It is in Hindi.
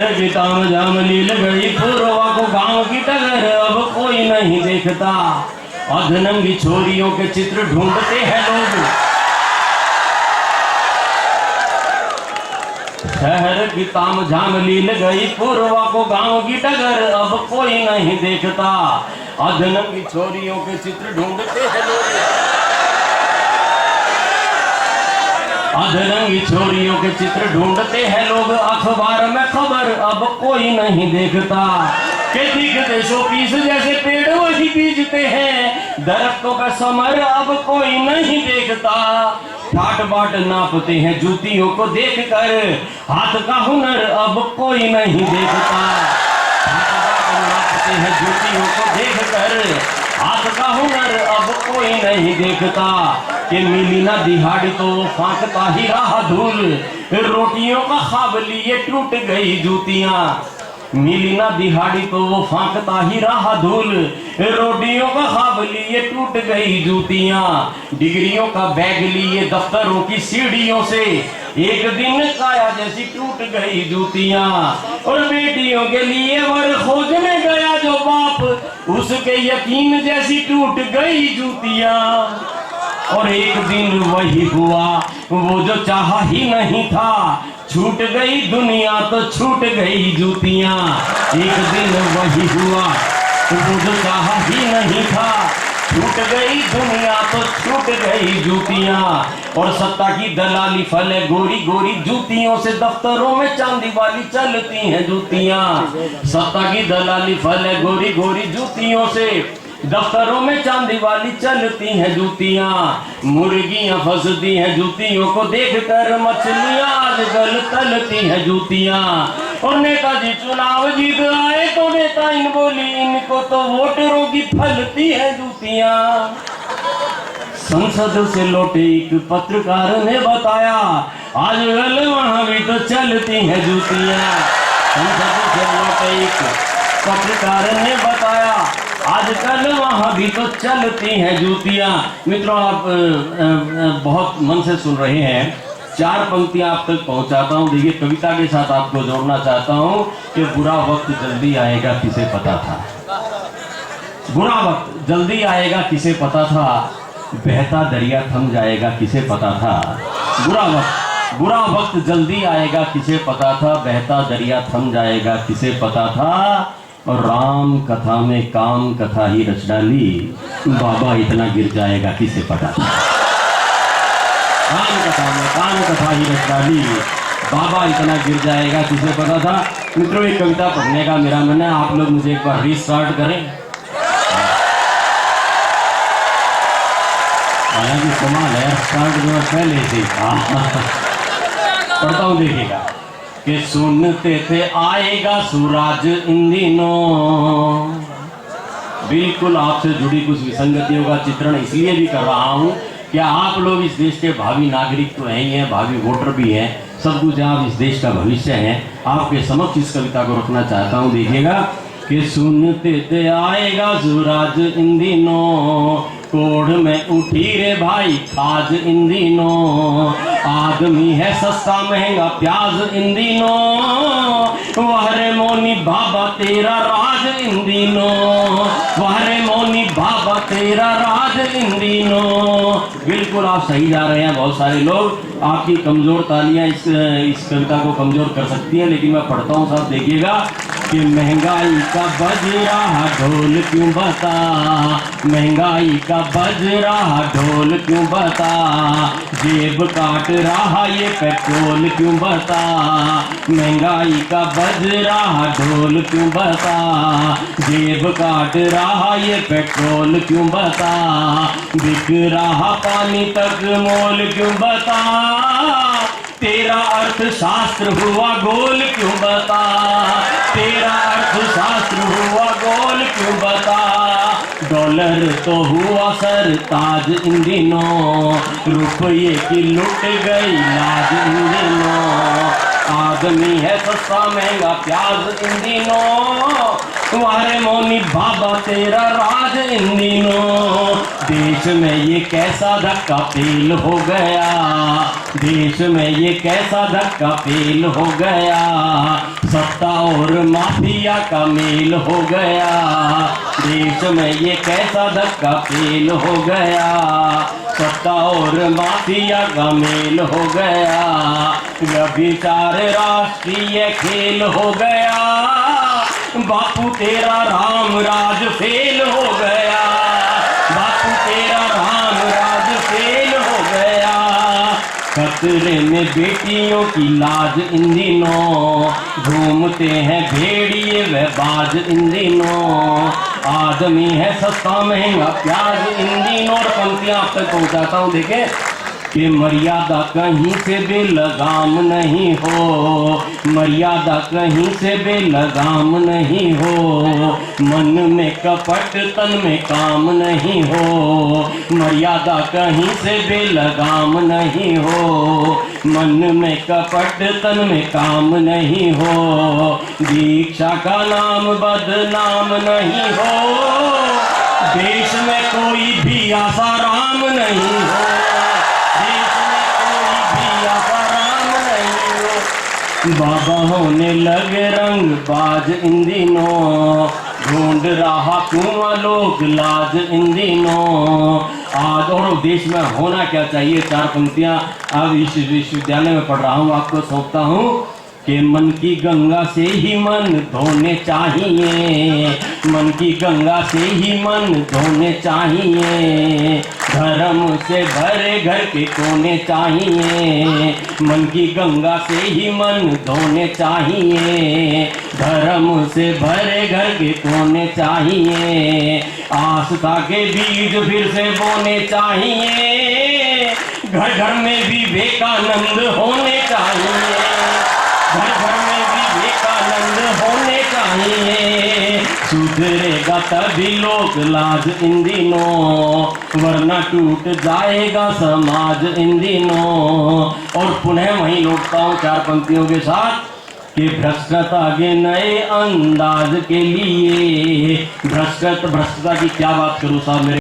ताम जाम लील गई पूर्वा को गांव की टगर, अब कोई नहीं देखता। अधनंगी छोरियों के चित्र ढूंढते हैं लोग। शहर की ताम झाम लील गई पूर्वा को गांव की टगर, अब कोई नहीं देखता। अधनंगी छोरियों के चित्र ढूंढते हैं लोग। अधरंगी छोरियों के चित्र ढूंढते हैं लोग। अखबार में खबर अब कोई नहीं देखता। के दिखते शो पीस जैसे पेड़ वही बीजते हैं। दरख्तों का समर अब कोई नहीं देखता। ठाट बाट नापते हैं जूतियों को देखकर। हाथ का हुनर अब कोई नहीं देखता। ठाट बाट नापते हैं जूतियों को देखकर। हाथ का हुनर अब कोई नहीं देखता। कि मिली ना दिहाड़ी तो वो फांकता ही रहा धूल। रोटियों का ख्वाब लिए टूट गई जूतियां। मिली ना दिहाड़ी तो वो फांकता ही रहा धूल। रोटियों का ख्वाब लिए टूट गई जूतियां। डिग्रियों का बैग लिए दफ्तरों की सीढ़ियों से। एक दिन काया जैसी टूट गई जूतियां। और बेटियों के लिए वर खोजने गया जो बाप, उसके यकीन जैसी टूट गई जूतियां। और एक दिन वही हुआ वो जो चाहा ही नहीं था। छूट गई दुनिया तो छूट गई जूतियां। एक दिन वही हुआ वो जो चाहा ही नहीं था। छूट गई दुनिया तो छूट गई जूतियां। और सत्ता की दलाली फले गोरी गोरी जूतियों से। दफ्तरों में चांदी वाली चलती हैं जूतियां। सत्ता की दलाली फले गोरी गोरी जूतियों से। दफ्तरों में चांदी वाली चलती हैं जूतियां। मुर्गियां फंसती हैं जूतियों को देखकर। मछलियां आजकल तलती हैं जूतियां। और नेताजी चुनाव जीत आए तो नेता इन बोली, इनको तो वोटरों की फलती है जूतियां। संसद से लौटे एक पत्रकार ने बताया, आजकल वहां भी तो चलती हैं जूतियां। संसद से लौटे एक पत्रकार ने बताया, आजकल वहां भी तो चलती हैं जूतियां। मित्रों, आप बहुत मन से सुन रहे हैं। चार पंक्तियां आप तक पहुंचाता हूं। देखिए, कविता के साथ आपको जोड़ना चाहता हूं कि बुरा वक्त जल्दी आएगा किसे पता था। बुरा वक्त जल्दी आएगा किसे पता था। बहता दरिया थम जाएगा किसे पता था। बुरा वक्त जल्दी आएगा किसे पता था। बहता दरिया थम जाएगा किसे पता था। और राम कथा में काम कथा ही रच डाली। बाबा इतना गिर जाएगा किसे पता था। राम कथा में काम कथा ही रच डाली। बाबा इतना गिर जाएगा किसे पता था। मित्रों, एक कविता पढ़ने का मेरा मन है। आप लोग मुझे एक बार रीस्टार्ट करें। हालांकि कमाल है, स्टार्ट जो पहले से पढ़ता हूँ, देखिएगा। कि सुनते थे आएगा सूरज इन दिनों। बिल्कुल आपसे जुड़ी कुछ विसंगतियों का चित्रण इसलिए भी कर रहा हूं कि आप लोग इस देश के भावी नागरिक तो हैं ही हैं, भावी वोटर भी हैं, सब कुछ आप इस देश का भविष्य हैं। आपके समक्ष इस कविता को रखना चाहता हूं। देखिएगा कि सुनते थे आएगा सूरज इन दिनों। कोढ़ में उठी रे भाई खाज इन दिनों। आदमी है सस्ता महंगा प्याज इन दिनों। वहरे मोनी बाबा तेरा राज इन दिनों। वहरे मोनी बाबा तेरा राज इन दिनों। बिल्कुल आप सही जा रहे हैं। बहुत सारे लोग आपकी कमजोर तालियां इस कविता को कमजोर कर सकती हैं, लेकिन मैं पढ़ता हूँ साहब। देखिएगा कि महंगाई का बज रहा ढोल क्यों बता। महंगाई का बज रहा ढोल क्यों बता। जेब काट रहा ये पेट्रोल क्यों बता। महंगाई का बज रहा ढोल क्यों बता। जेब काट रहा ये पेट्रोल क्यों बता। बिक रहा पानी तक मोल क्यों बता। तेरा अर्थशास्त्र हुआ गोल क्यों बता। तेरा अर्थशास्त्र हुआ गोल क्यों बता। डॉलर तो हुआ सरताज इन दिनों। रुपये की लुट गई लाज इन दिनों। आदमी है सस्ता महंगा प्याज इन दिनों। तुम्हारे मोनी बाबा तेरा राज इन दिनों। देश में ये कैसा धक्का तेल हो गया। देश में ये कैसा धक्का फेल हो गया, सत्ता और माफिया का मेल हो गया। देश में ये कैसा धक्का फेल हो गया, सत्ता और माफिया का मेल हो गया। व्यभिचार राष्ट्रीय खेल हो गया, बापू तेरा राम राज फेल हो गया, बापू तेरा राम राज फेल हो गया। खतरे में बेटियों की लाज इन दिनों, घूमते हैं भेड़िए व बाज इन दिनों। आदमी है सस्ता महंगा प्याज इन दिनों। और पंक्तियां आप तक पहुंचाता हूं, देखें कि मर्यादा कहीं से बेलगाम नहीं हो, मर्यादा कहीं से बेलगाम नहीं हो। मन में कपट तन में काम नहीं हो, मर्यादा कहीं से बेलगाम नहीं हो। मन में कपट तन में काम नहीं हो, दीक्षा का नाम बदनाम नहीं हो। देश में कोई भी आसाराम नहीं हो, बाबा होने लगे रंग बाज इन दिनों, ढूंढ रहा कुआं लोग लाज इन दिनों। आज और देश में होना क्या चाहिए, चार पंक्तियां अब इस विश्वविद्यालय में पढ़ रहा हूँ, आपको सौंपता हूँ कि मन की गंगा से ही मन धोने चाहिए, मन की गंगा से ही मन धोने चाहिए। धर्म से भरे घर के कोने चाहिए, मन की गंगा से ही मन धोने चाहिए। धर्म से भरे घर के कोने चाहिए, आस्था के बीज फिर से बोने चाहिए। घर घर में विवेकानंद होने चाहिए, घर घर में विवेकानंद होने चाहिए। सुधरेगा तभी लोक लाज इन दिनों, वरना टूट जाएगा समाज इन दिनों। और पुनः वहीं लौटता हूँ चार पंक्तियों के साथ कि भ्रष्टता के नए अंदाज के लिए, भ्रष्टता की क्या बात करूँ साहब मेरे